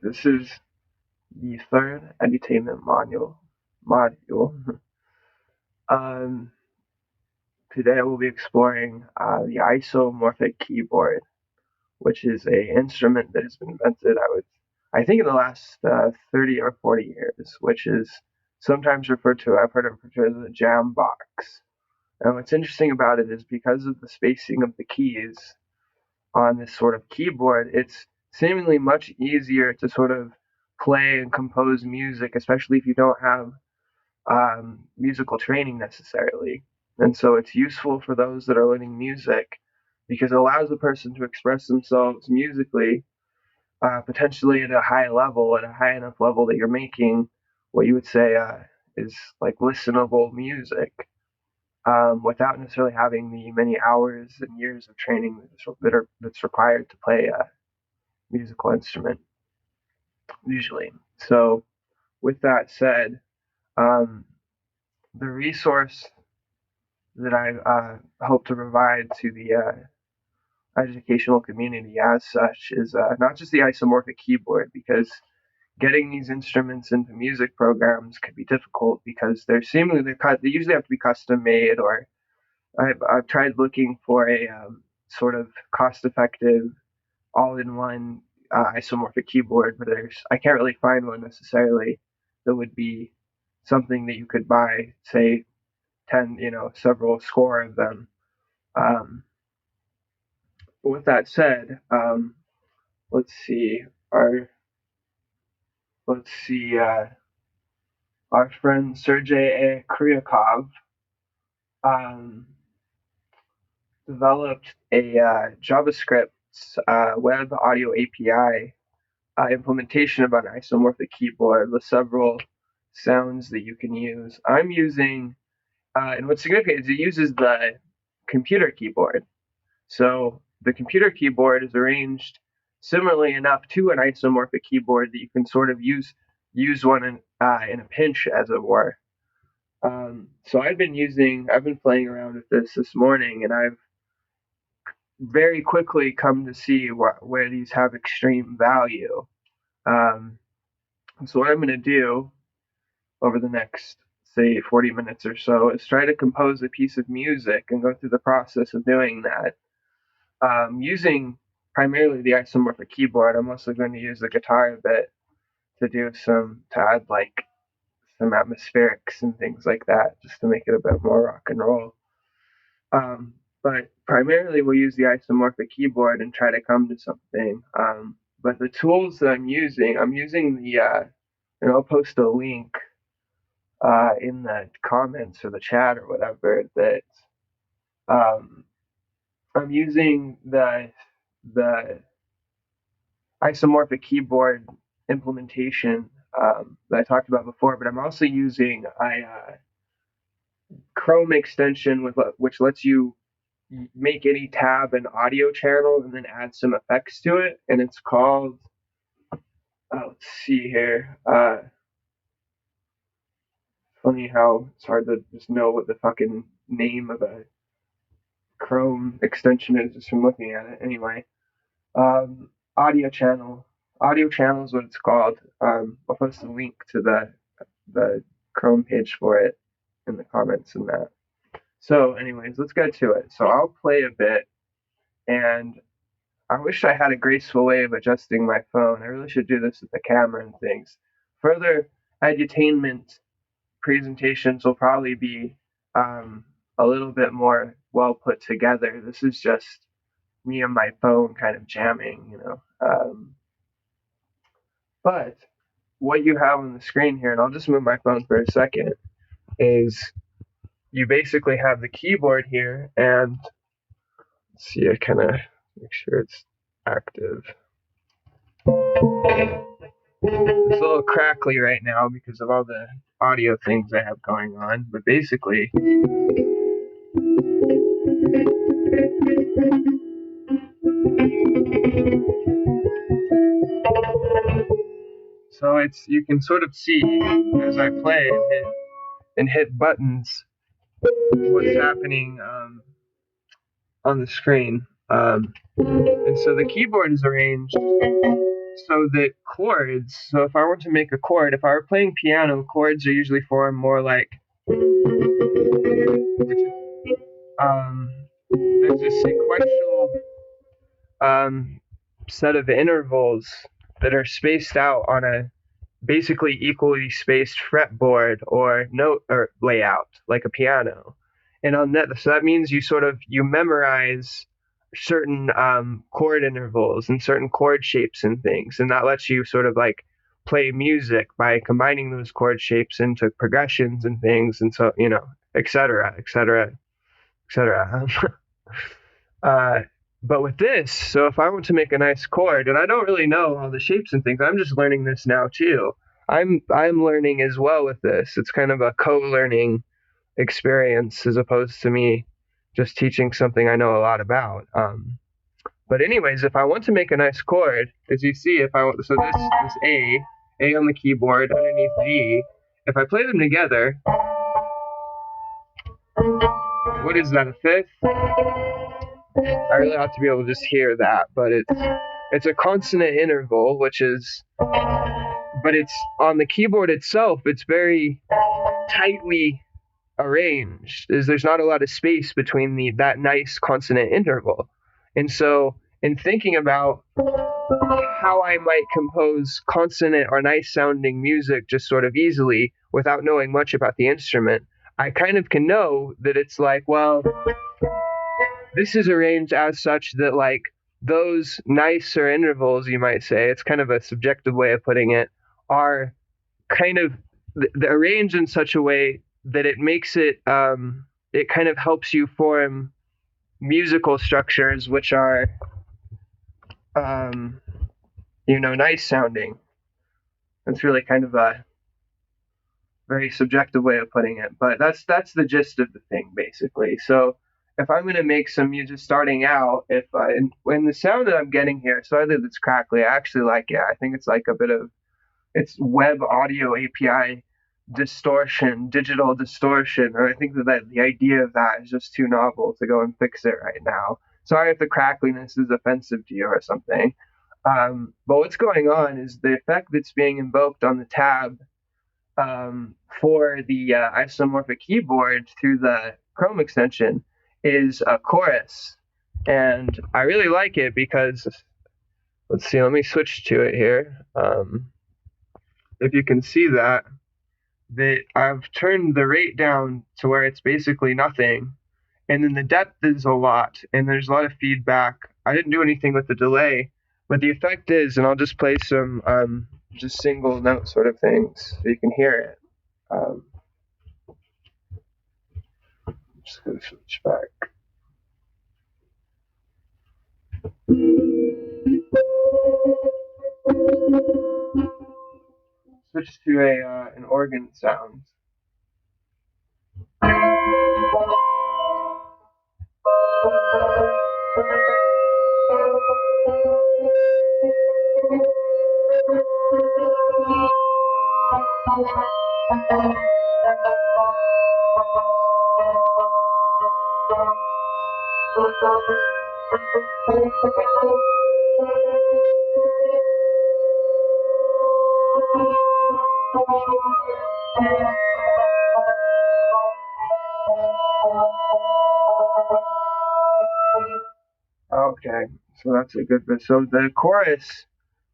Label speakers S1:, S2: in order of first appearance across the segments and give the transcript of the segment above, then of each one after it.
S1: This is the third Edutainment module. Today we'll be exploring the Isomorphic keyboard, which is a instrument that has been invented, I think in the last 30 or 40 years, which is sometimes I've heard it referred to as a jam box. And what's interesting about it is because of the spacing of the keys on this sort of keyboard, it's seemingly much easier to sort of play and compose music, especially if you don't have musical training necessarily. And so it's useful for those that are learning music because it allows a person to express themselves musically, potentially at a high enough level that you're making what you would say is like listenable music, without necessarily having the many hours and years of training that's required to play a musical instrument, usually. So, with that said, the resource that I hope to provide to the educational community as such is not just the isomorphic keyboard, because getting these instruments into music programs could be difficult because they usually have to be custom made, or I've tried looking for a sort of cost-effective, all-in-one isomorphic keyboard, but I can't really find one necessarily that would be something that you could buy, say, several score of them. With that said, let's see. Our friend Sergey Kryakov developed a JavaScript web audio API implementation of an isomorphic keyboard with several sounds that you can use. I'm using, and what's significant is it uses the computer keyboard. So the computer keyboard is arranged similarly enough to an isomorphic keyboard that you can sort of use one in a pinch, as it were. So I've been playing around with this morning, and I've very quickly come to see where these have extreme value. So what I'm going to do over the next, say, 40 minutes or so is try to compose a piece of music and go through the process of doing that. Using primarily the isomorphic keyboard, I'm also going to use the guitar a bit to add like some atmospherics and things like that, just to make it a bit more rock and roll. But primarily we'll use the isomorphic keyboard and try to come to something. But the tools that I'm using and I'll post a link in the comments or the chat or whatever, that I'm using the isomorphic keyboard implementation that I talked about before, but I'm also using a Chrome extension which lets you make any tab an audio channel and then add some effects to it, and it's called, let's see here, funny how it's hard to just know what the fucking name of a Chrome extension is just from looking at it. Anyway, AudioChannel. AudioChannel is what it's called. I'll post a link to the Chrome page for it in the comments and that. So anyways, let's get to it. So I'll play a bit, and I wish I had a graceful way of adjusting my phone. I really should do this with the camera and things. Further edutainment presentations will probably be a little bit more well put together. This is just me and my phone kind of jamming, but what you have on the screen here, and I'll just move my phone for a second, is you basically have the keyboard here, and let's see, I kind of make sure it's active. It's a little crackly right now because of all the audio things I have going on, but basically so you can sort of see as I play and hit buttons what's happening on the screen. And so the keyboard is arranged so that chords, so if I were to make a chord, if I were playing piano, chords are usually formed more like, there's a sequential set of intervals that are spaced out on a basically equally spaced fretboard or note or layout like a piano. And on that, so that means you memorize certain chord intervals and certain chord shapes and things, and that lets you sort of like play music by combining those chord shapes into progressions and things, and so et cetera, et cetera, et cetera. But with this, so if I want to make a nice chord, and I don't really know all the shapes and things, I'm just learning this now too. I'm learning as well with this. It's kind of a co-learning experience as opposed to me just teaching something I know a lot about. But anyways, if I want to make a nice chord, as you see, if I want, so this A on the keyboard underneath G, if I play them together, what is that, a fifth? I really ought to be able to just hear that, but it's a consonant interval, but it's on the keyboard itself, it's very tightly arranged. There's not a lot of space between that nice consonant interval. And so in thinking about how I might compose consonant or nice sounding music just sort of easily without knowing much about the instrument, I kind of can know that it's like, well, this is arranged as such that like those nicer intervals, you might say, it's kind of a subjective way of putting it, are kind of arranged in such a way that it makes it kind of helps you form musical structures which are nice sounding. That's really kind of a very subjective way of putting it, but that's the gist of the thing basically. So if I'm going to make some music starting out, when the sound that I'm getting here, so either that's crackly, I actually like it. I think it's like it's web audio API distortion, digital distortion, and I think that the idea of that is just too novel to go and fix it right now. Sorry if the crackliness is offensive to you or something. But what's going on is the effect that's being invoked on the tab for the isomorphic keyboard through the Chrome extension is a chorus. And I really like it because, let's see, let me switch to it here. If you can see that I've turned the rate down to where it's basically nothing. And then the depth is a lot, and there's a lot of feedback. I didn't do anything with the delay, but the effect is, and I'll just play some just single note sort of things so you can hear it. Just going to switch back. Switch to an organ sound. Okay, so that's a good bit. So the chorus,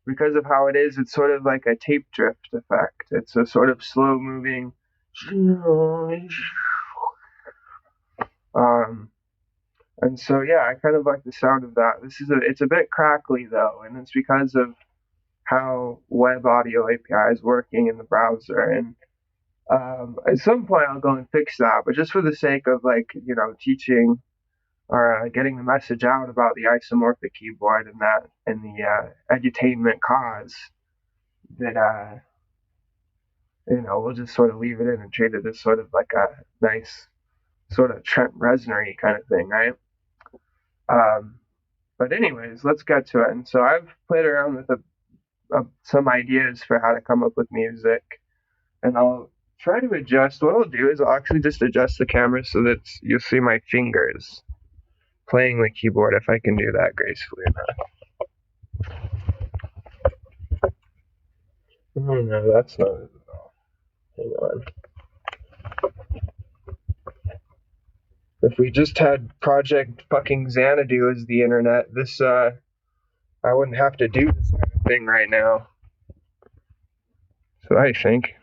S1: because of how it is, it's sort of like a tape drift effect. It's a sort of slow moving. And so yeah, I kind of like the sound of that. It's a bit crackly though, and it's because of how web audio API is working in the browser. And at some point I'll go and fix that, but just for the sake of teaching or getting the message out about the isomorphic keyboard and the edutainment cause, that we'll just sort of leave it in and treat it as sort of like a nice sort of Trent Reznor-y kind of thing, right? But anyways, let's get to it. And so I've played around with some ideas for how to come up with music, and I'll try to adjust. What I'll do is I'll actually just adjust the camera so that you'll see my fingers playing the keyboard, if I can do that gracefully enough. Oh no, that's not it at all. Hang on. If we just had Project fucking Xanadu as the internet, this I wouldn't have to do this kind of thing right now. So I think.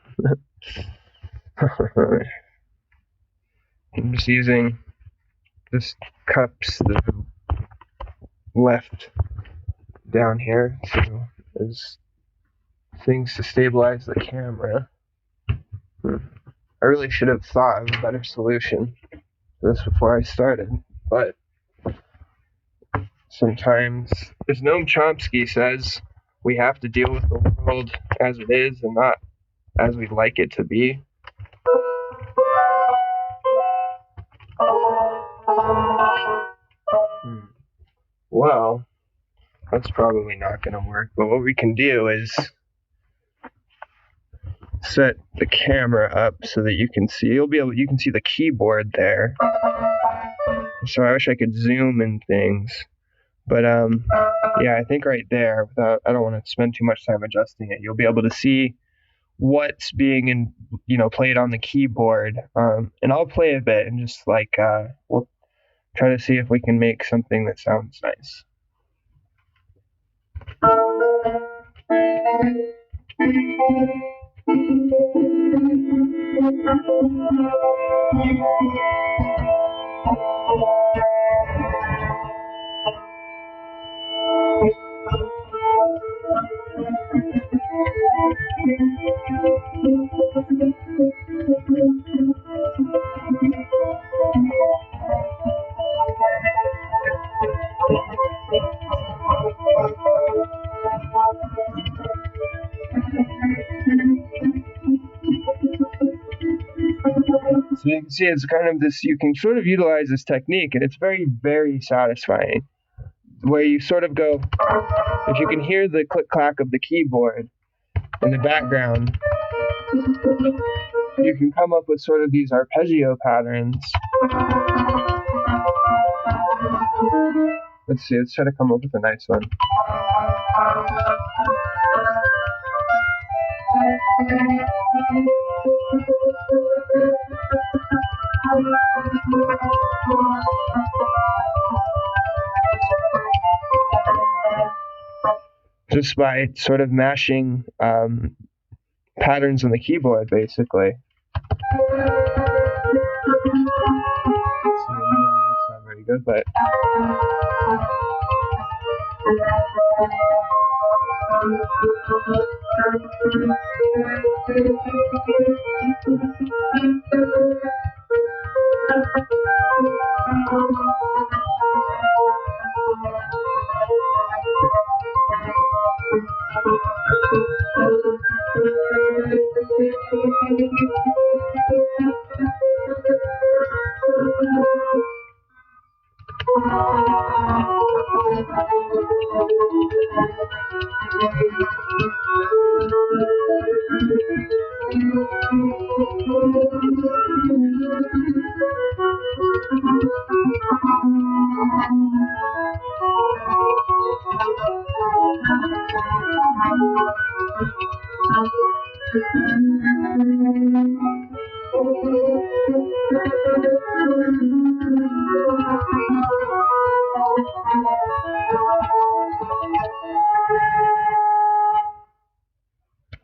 S1: I'm just using this cups that are left down here as things to stabilize the camera. I really should have thought of a better solution for this before I started, but sometimes, as Noam Chomsky says, we have to deal with the world as it is and not as we'd like it to be. Well, that's probably not going to work, but what we can do is set the camera up so that you can see, you can see the keyboard there. So I wish I could zoom in things, but yeah, I think right there, I don't want to spend too much time adjusting it, you'll be able to see what's being played on the keyboard, and I'll play a bit and just we'll try to see if we can make something that sounds nice. So you can see it's kind of this, you can sort of utilize this technique, and it's very, very satisfying, where you sort of go, if you can hear the click-clack of the keyboard in the background, you can come up with sort of these arpeggio patterns. Let's see, let's try to come up with a nice one. Just by sort of mashing patterns on the keyboard, basically. That's not very good, but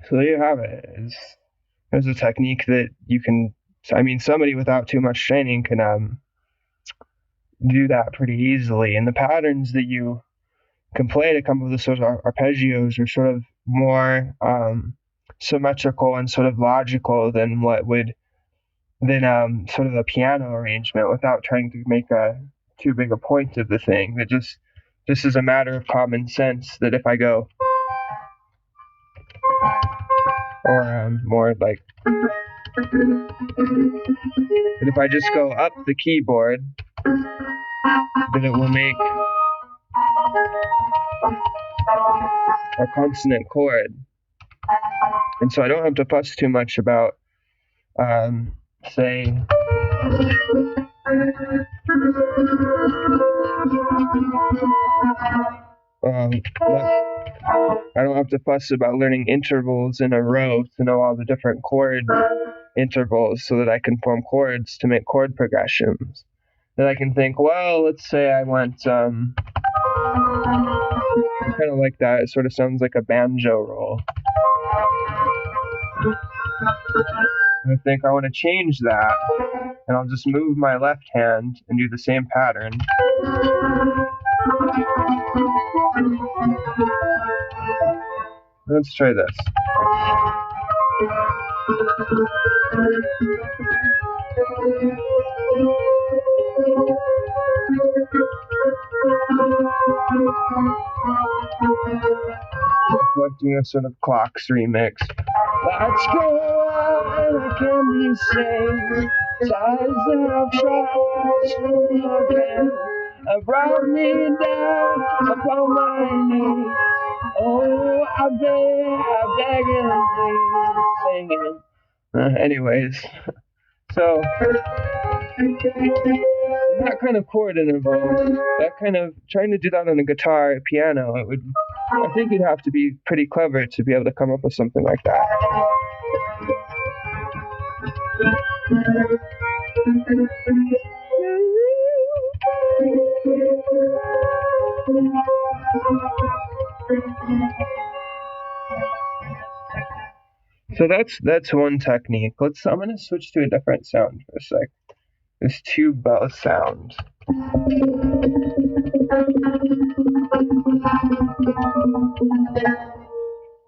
S1: so there you have it. There's a technique that you can, somebody without too much training can do that pretty easily. And the patterns that you can play to come up with the sort of arpeggios are sort of more symmetrical and sort of logical than sort of a piano arrangement, without trying to make too big a point of the thing. That just is a matter of common sense, that if I go, or more like, that if I just go up the keyboard, then it will make a consonant chord. And so I don't have to fuss too much about, say, I don't have to fuss about learning intervals in a row to know all the different chord intervals so that I can form chords to make chord progressions. Then I can think, well, let's say I went kind of like that. It sort of sounds like a banjo roll. I think I want to change that, and I'll just move my left hand and do the same pattern. Let's try this. Doing a sort of clocks remix. Let's go out and I can be saved. Sighs that I've tried again have brought me down upon my knees. Oh, I beg and please, singing. Anyways, so that kind of chord interval, that kind of trying to do that on a guitar, a piano, I think you'd have to be pretty clever to be able to come up with something like that. So that's one technique. I'm gonna switch to a different sound for a sec. This tube bell sound.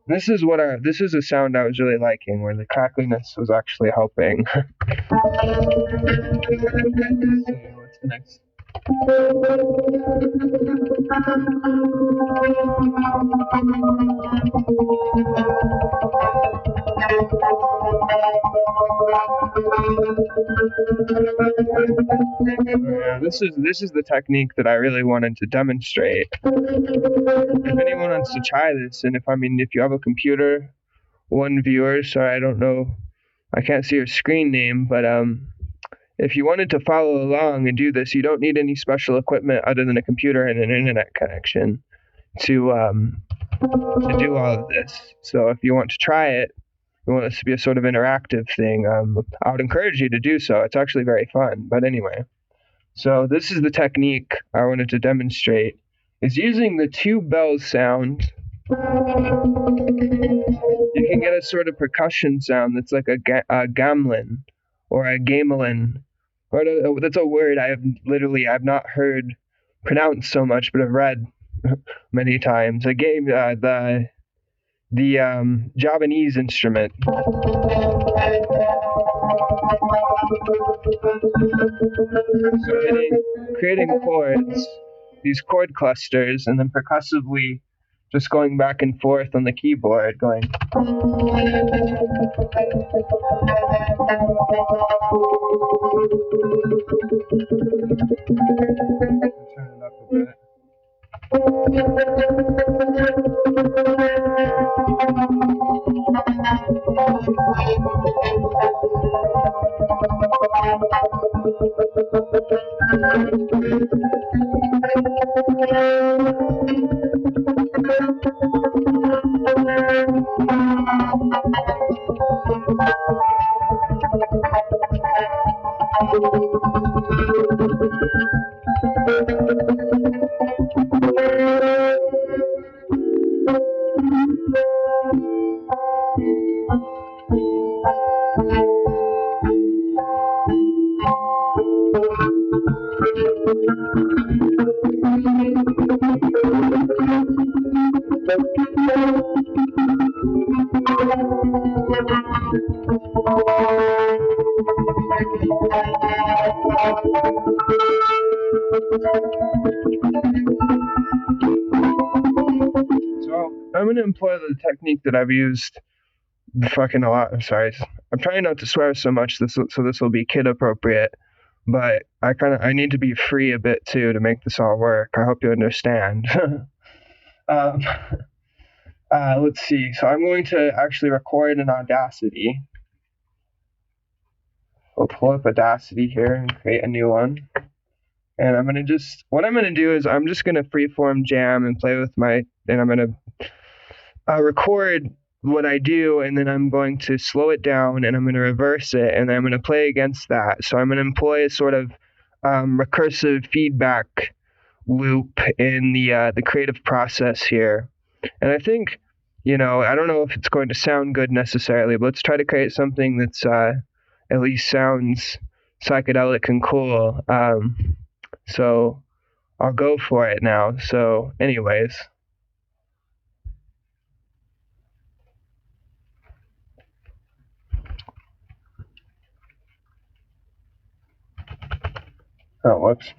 S1: This is a sound I was really liking, where the crackliness was actually helping. Let's see, what's next? Yeah, this is the technique that I really wanted to demonstrate. If anyone wants to try this, and if you have a computer, one viewer, sorry, I don't know, I can't see your screen name, but if you wanted to follow along and do this, you don't need any special equipment other than a computer and an internet connection to do all of this. So if you want to try it, you want this to be a sort of interactive thing, I would encourage you to do so. It's actually very fun. But anyway, so this is the technique I wanted to demonstrate, is using the tube bells sound. You can get a sort of percussion sound that's like a gamelan or a gamelan. Or that's a word I've not heard pronounced so much, but I've read many times. The Javanese instrument. So creating chords, these chord clusters, and then percussively just going back and forth on the keyboard, going. Turn it up a bit. So I'm going to employ the technique that I've used fucking a lot. I'm sorry. I'm trying not to swear so much, so this will be kid appropriate. But I need to be free a bit too to make this all work. I hope you understand. Let's see. So I'm going to actually record in Audacity. We'll pull up Audacity here and create a new one. And what I'm gonna do is I'm just gonna freeform jam and play with and I'm gonna record what I do, and then I'm going to slow it down, and I'm going to reverse it, and then I'm going to play against that. So I'm going to employ a sort of recursive feedback loop in the creative process here. And I think, I don't know if it's going to sound good necessarily, but let's try to create something that's at least sounds psychedelic and cool. So I'll go for it now. So anyways. Oh, whoops.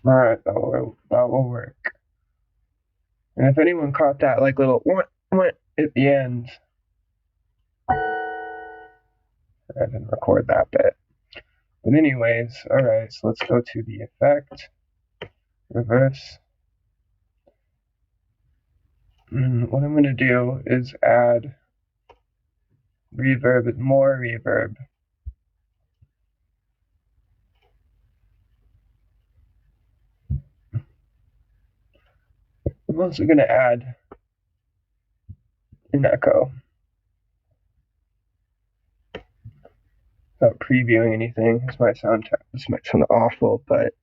S1: Alright, that will work. And if anyone caught that like little what at the end, I didn't record that bit. But anyways, alright, so let's go to the effect, reverse. And what I'm going to do is add reverb, more reverb. I'm also going to add an echo. Without previewing anything, this might sound awful, but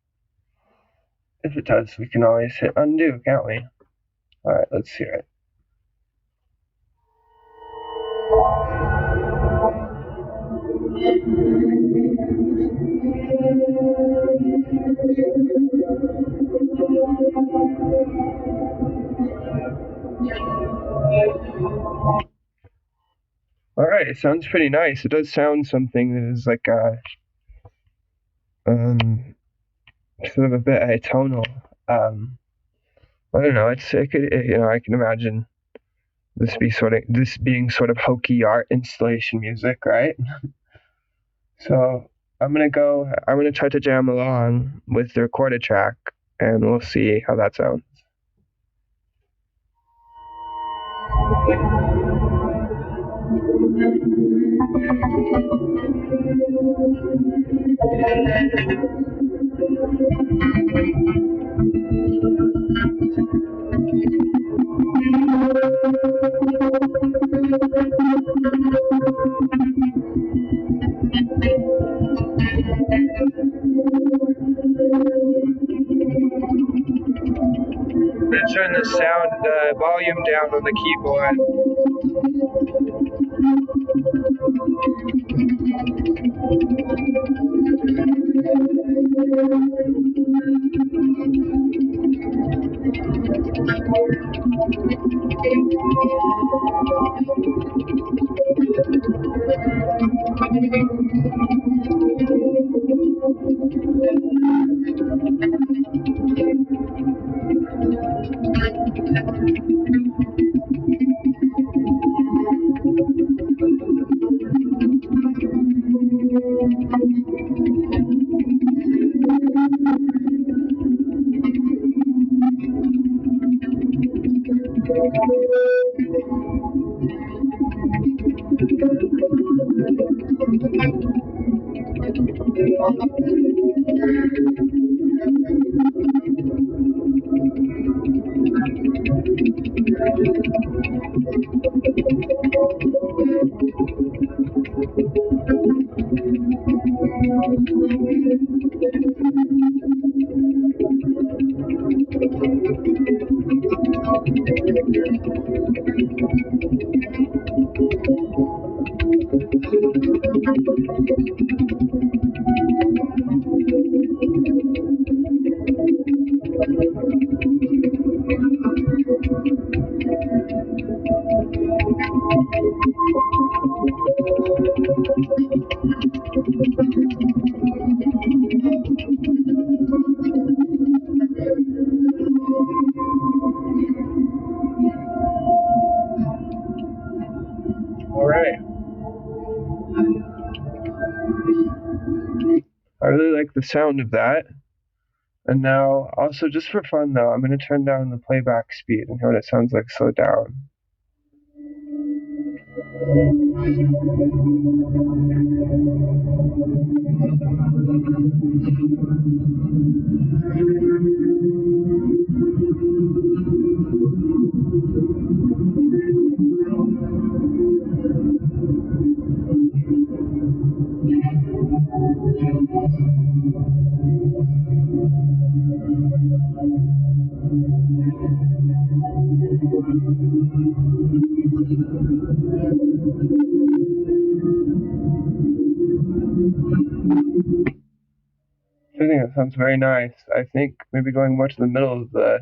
S1: if it does, we can always hit undo, can't we? Alright, let's hear it. Alright, it sounds pretty nice. It does sound something that is like sort of a bit atonal. I don't know. I can imagine this being sort of hokey art installation music, right? So I'm gonna try to jam along with the recorded track, and we'll see how that sounds. I'm gonna turn the volume down on the keyboard. Alright. I really like the sound of that. And now, also just for fun though, I'm going to turn down the playback speed and hear what it sounds like slowed down. I think that sounds very nice. I think maybe going more to the middle of the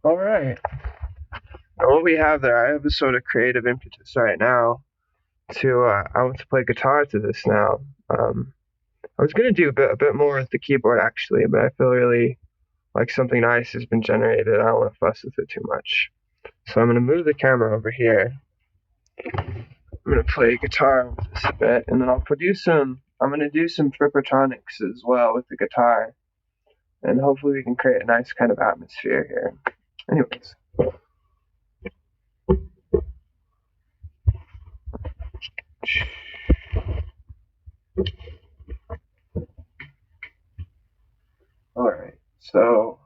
S1: All right. Now what we have there, I have a sort of creative impetus right now to, I want to play guitar to this now. I was going to do a bit more with the keyboard actually, but I feel really like something nice has been generated. I don't want to fuss with it too much. So I'm going to move the camera over here. I'm going to play guitar with this a bit, and then I'm going to do some frippertronics as well with the guitar. And hopefully we can create a nice kind of atmosphere here. Anyways. Alright, so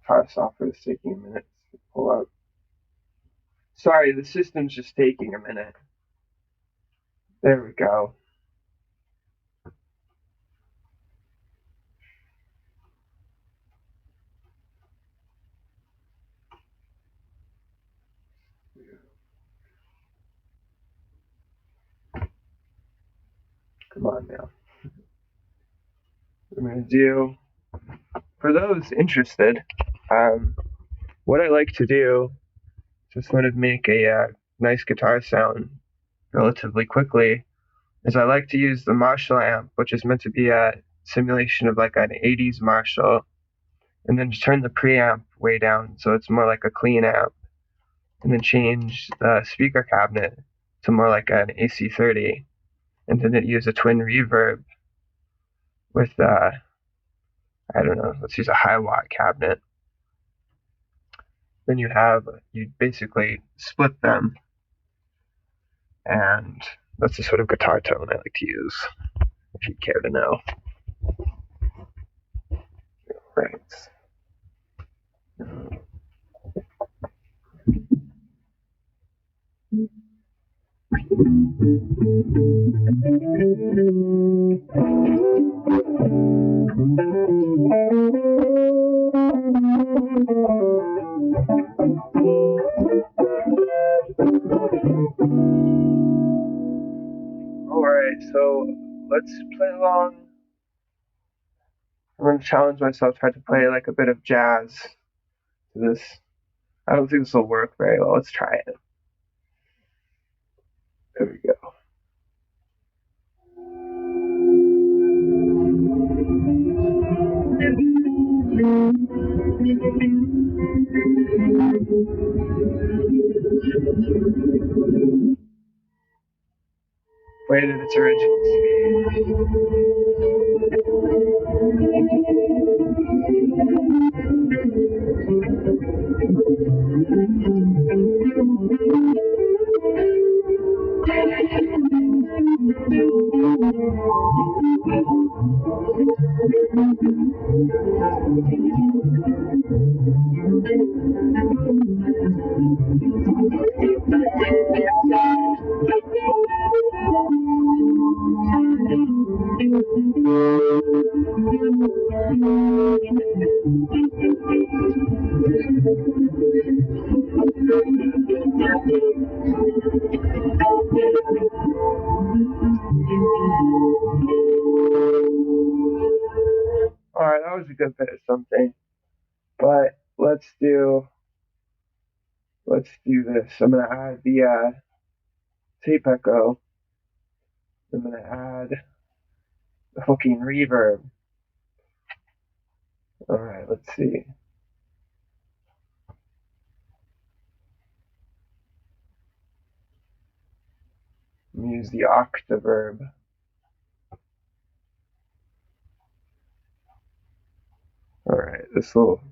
S1: guitar software is taking a minute to pull up. Sorry, the system's just taking a minute. There we go. Come on now. I'm going to do, for those interested, what I like to do to sort of make a nice guitar sound relatively quickly is I like to use the Marshall amp, which is meant to be a simulation of like an 80s Marshall, and then just turn the preamp way down so it's more like a clean amp, and then change the speaker cabinet to more like an AC30, and then use a twin reverb with, I don't know, let's use a high watt cabinet. Then you basically split them, and that's the sort of guitar tone I like to use, if you care to know. Right. Alright, so let's play along. I'm going to challenge myself, try to play like a bit of jazz to this. I don't think this will work very well. Let's try it. There we go. Played at its original speed. Alright, that was a good bit of something. But let's do this. I'm gonna add the tape echo. I'm gonna add the fucking reverb. Alright, let's see. I'm gonna use the octaverb. Alright, this will.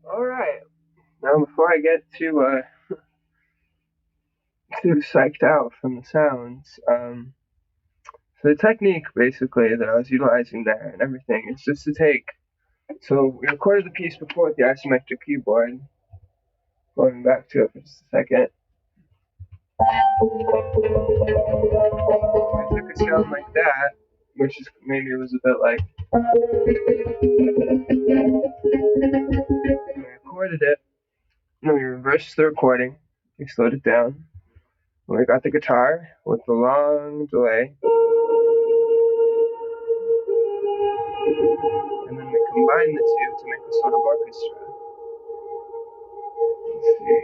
S1: Alright, now before I get too psyched out from the sounds, so the technique basically that I was utilizing there and everything is just to take, so we recorded the piece before with the isometric keyboard, going back to it for just a second. I took a sound like that, which is maybe it was a bit like, and we recorded it, and then we reversed the recording, we slowed it down, and we got the guitar with the long delay, and then we combined the two to make a sort of orchestra. Let's see.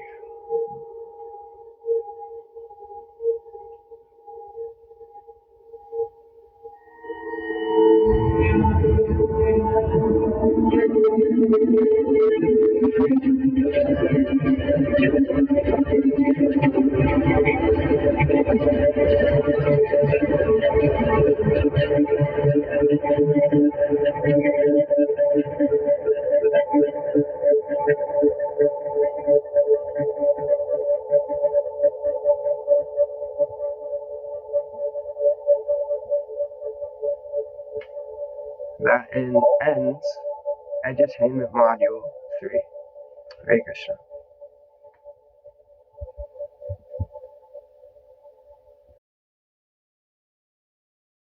S1: That ends Edutainment Module 3. Hare Krsna.